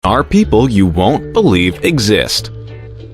are people you won't believe exist.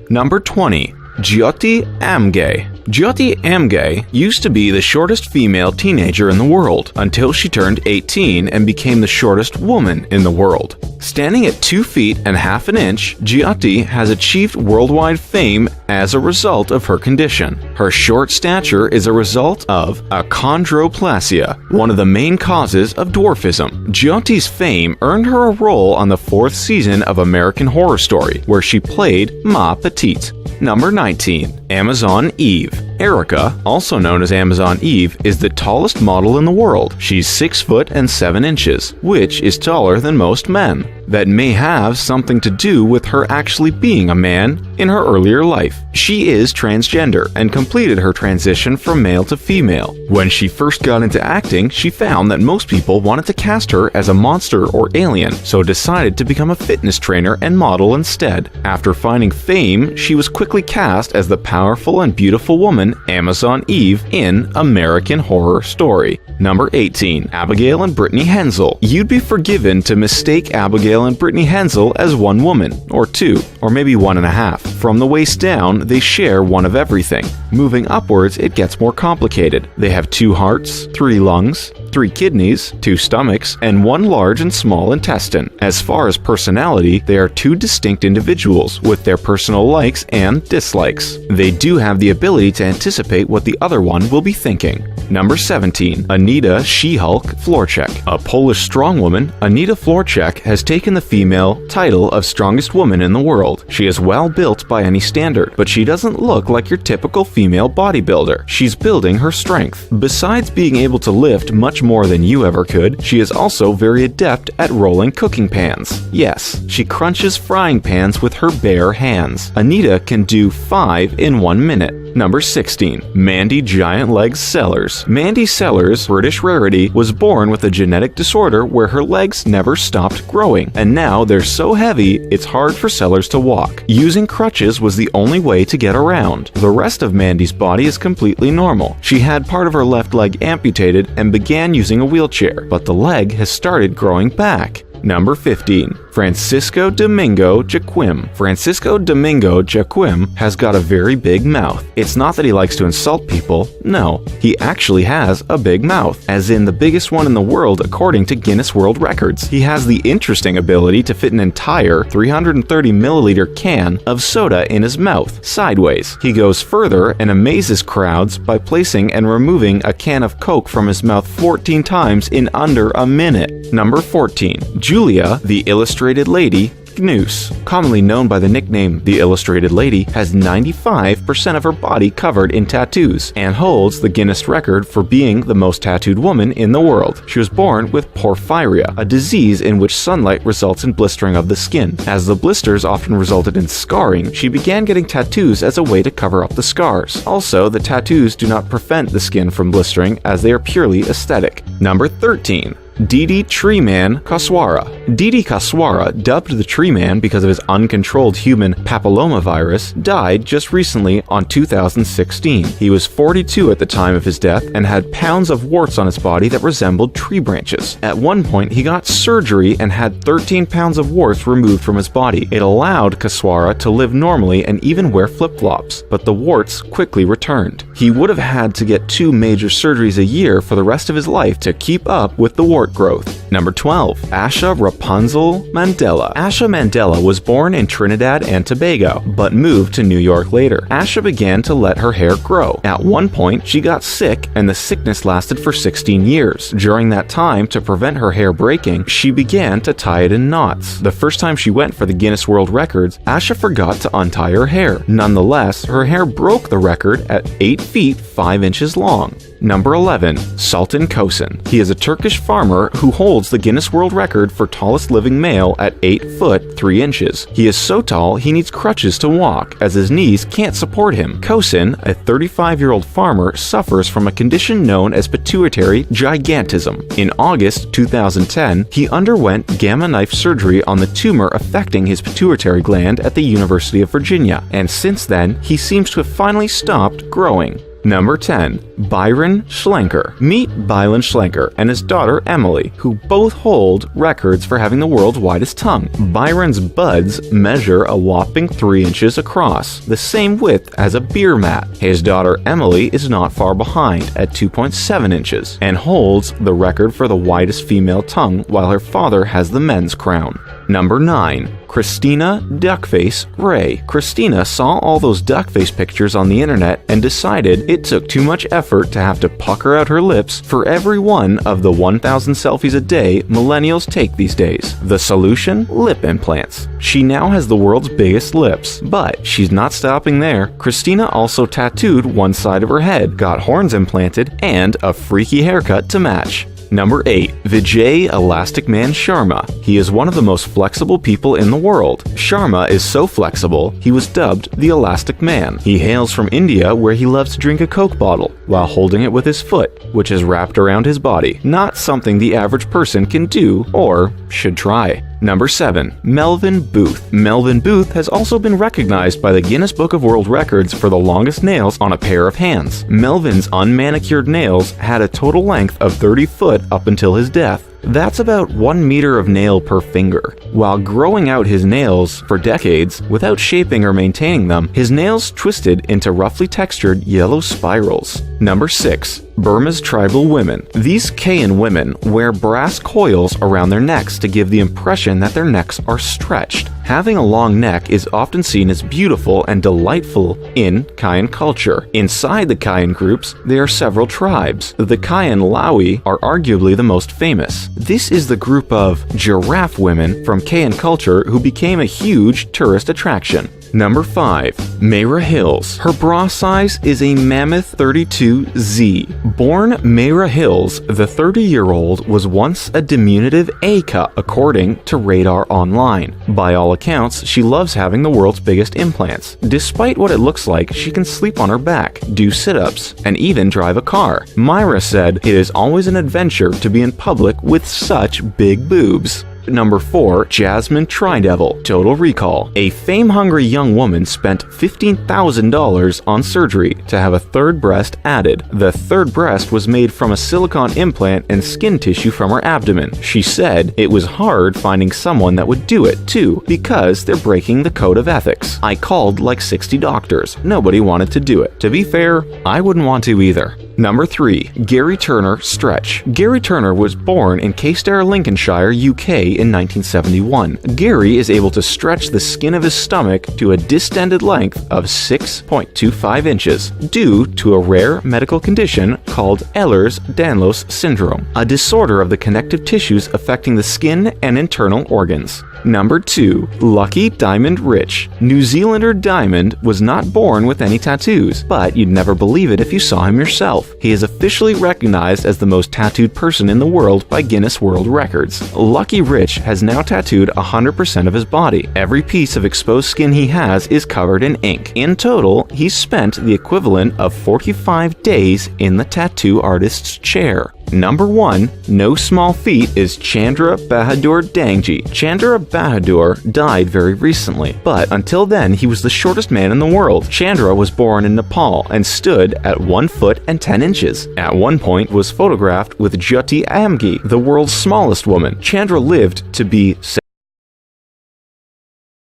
Number 20. Jyoti Amge. Jyoti Amge used to be the shortest female teenager in the world until she turned 18 and became the shortest woman in the world. Standing at 2 feet and half an inch, Jyoti has achieved worldwide fame as a result of her condition. Her short stature is a result of achondroplasia, one of the main causes of dwarfism. Jyoti's fame earned her a role on the 4th season of American Horror Story, where she played Ma Petite. Number 19. Amazon Eve. Erica, also known as Amazon Eve, is the tallest model in the world. She's 6 foot and 7 inches, which is taller than most men. That may have something to do with her actually being a man in her earlier life. She is transgender and completed her transition from male to female. When she first got into acting, she found that most people wanted to cast her as a monster or alien, so decided to become a fitness trainer and model instead. After finding fame, she was quickly cast as the powerful and beautiful woman Amazon Eve in American Horror Story. Number 18. Abigail and Brittany Hensel. You'd be forgiven to mistake Abigail and Brittany Hensel as one woman, or two, or maybe one and a half. From the waist down, they share one of everything. Moving upwards, it gets more complicated. They have 2 hearts, 3 lungs, 3 kidneys, 2 stomachs, and 1 large and small intestine. As far as personality, they are 2 distinct individuals with their personal likes and dislikes. They do have the ability to anticipate what the other one will be thinking. Number 17. Anita She-Hulk Florczyk. A Polish strongwoman, Anita Florczyk has taken the female title of strongest woman in the world. She is well built by any standard, but she doesn't look like your typical female bodybuilder. She's building her strength. Besides being able to lift much more than you ever could, she is also very adept at rolling cooking pans. Yes, she crunches frying pans with her bare hands. Anita can do 5 in 1 minute. Number 16. Mandy Giant Legs Sellers. Mandy Sellers, British rarity, was born with a genetic disorder where her legs never stopped growing, and now they're so heavy it's hard for Sellers to walk. Using crutches was the only way to get around. The rest of Mandy's body is completely normal. She had part of her left leg amputated and began using a wheelchair, but the leg has started growing back. Number 15. Francisco Domingo Jaquim. Francisco Domingo Jaquim has got a very big mouth. It's not that he likes to insult people, no, he actually has a big mouth, as in the biggest one in the world according to Guinness World Records. He has the interesting ability to fit an entire 330 milliliter can of soda in his mouth, sideways. He goes further and amazes crowds by placing and removing a can of Coke from his mouth 14 times in under a minute. Number 14. Julia, the Illustrated Lady, Gnus. Commonly known by the nickname The Illustrated Lady, has 95% of her body covered in tattoos and holds the Guinness record for being the most tattooed woman in the world. She was born with porphyria, a disease in which sunlight results in blistering of the skin. As the blisters often resulted in scarring, she began getting tattoos as a way to cover up the scars. Also, the tattoos do not prevent the skin from blistering as they are purely aesthetic. Number 13. Didi Treeman Kaswara. Didi Kaswara, dubbed the Tree Man because of his uncontrolled human papillomavirus, died just recently on 2016. He was 42 at the time of his death and had pounds of warts on his body that resembled tree branches. At one point, he got surgery and had 13 pounds of warts removed from his body. It allowed Kaswara to live normally and even wear flip-flops, but the warts quickly returned. He would have had to get 2 major surgeries a year for the rest of his life to keep up with the wart growth. Number 12. Asha Rapunzel Mandela. Asha Mandela was born in Trinidad and Tobago, but moved to New York later. Asha began to let her hair grow. At one point, she got sick, and the sickness lasted for 16 years. During that time, to prevent her hair breaking, she began to tie it in knots. The first time she went for the Guinness World Records, Asha forgot to untie her hair. Nonetheless, her hair broke the record at 8 feet 5 inches long. Number 11. Sultan Kosin. He is a Turkish farmer who holds the Guinness World Record for tallest living male at 8 foot 3 inches. He is so tall he needs crutches to walk, as his knees can't support him. Kosin, a 35-year-old farmer, suffers from a condition known as pituitary gigantism. In August 2010, he underwent gamma knife surgery on the tumor affecting his pituitary gland at the University of Virginia, and since then, he seems to have finally stopped growing. Number 10. Byron Schlenker. Meet Byron Schlenker and his daughter Emily, who both hold records for having the world's widest tongue. Byron's buds measure a whopping 3 inches across, the same width as a beer mat. His daughter Emily is not far behind at 2.7 inches and holds the record for the widest female tongue, while her father has the men's crown. Number 9. Christina Duckface Ray. Christina saw all those duckface pictures on the internet and decided it took too much effort to have to pucker out her lips for every one of the 1,000 selfies a day millennials take these days. The solution? Lip implants. She now has the world's biggest lips, but she's not stopping there. Christina also tattooed one side of her head, got horns implanted, and a freaky haircut to match. Number 8. Vijay Elastic Man Sharma. He is one of the most flexible people in the world. Sharma is so flexible, he was dubbed the Elastic Man. He hails from India, where he loves to drink a Coke bottle while holding it with his foot, which is wrapped around his body. Not something the average person can do or should try. Number 7. Melvin Booth. Melvin Booth has also been recognized by the Guinness Book of World Records for the longest nails on a pair of hands. Melvin's unmanicured nails had a total length of 30 foot up until his death. That's about 1 meter of nail per finger. While growing out his nails for decades without shaping or maintaining them, his nails twisted into roughly textured yellow spirals. Number 6. Burma's tribal women. These Kayan women wear brass coils around their necks to give the impression that their necks are stretched. Having a long neck is often seen as beautiful and delightful in Kayan culture. Inside the Kayan groups, there are several tribes. The Kayan Lawi are arguably the most famous. This is the group of giraffe women from Kayan culture who became a huge tourist attraction. Number 5. Mayra Hills. Her bra size is a Mammoth 32Z. Born Mayra Hills, the 30-year-old was once a diminutive A cup, according to Radar Online. By all accounts, she loves having the world's biggest implants. Despite what it looks like, she can sleep on her back, do sit-ups, and even drive a car. Mayra said, "It is always an adventure to be in public with such big boobs." Number 4. Jasmine Tridevil. Total Recall. A fame-hungry young woman spent $15,000 on surgery to have a third breast added. The third breast was made from a silicone implant and skin tissue from her abdomen. She said it was hard finding someone that would do it, too, because they're breaking the code of ethics. "I called like 60 doctors. Nobody wanted to do it. To be fair, I wouldn't want to either." Number 3. Gary Turner Stretch. Gary Turner was born in Caistor, Lincolnshire, UK in 1971. Gary is able to stretch the skin of his stomach to a distended length of 6.25 inches due to a rare medical condition called Ehlers-Danlos syndrome, a disorder of the connective tissues affecting the skin and internal organs. Number 2. Lucky Diamond Rich. New Zealander Diamond was not born with any tattoos, but you'd never believe it if you saw him yourself. He is officially recognized as the most tattooed person in the world by Guinness World Records. Lucky Rich has now tattooed 100% of his body. Every piece of exposed skin he has is covered in ink. In total, he's spent the equivalent of 45 days in the tattoo artist's chair. Number 1. No small feat is Chandra Bahadur Dangji. Chandra Bahadur died very recently, but until then he was the shortest man in the world. Chandra was born in Nepal and stood at 1 foot and 10 inches. At one point was photographed with Jyoti Amge, the world's smallest woman. Chandra lived to be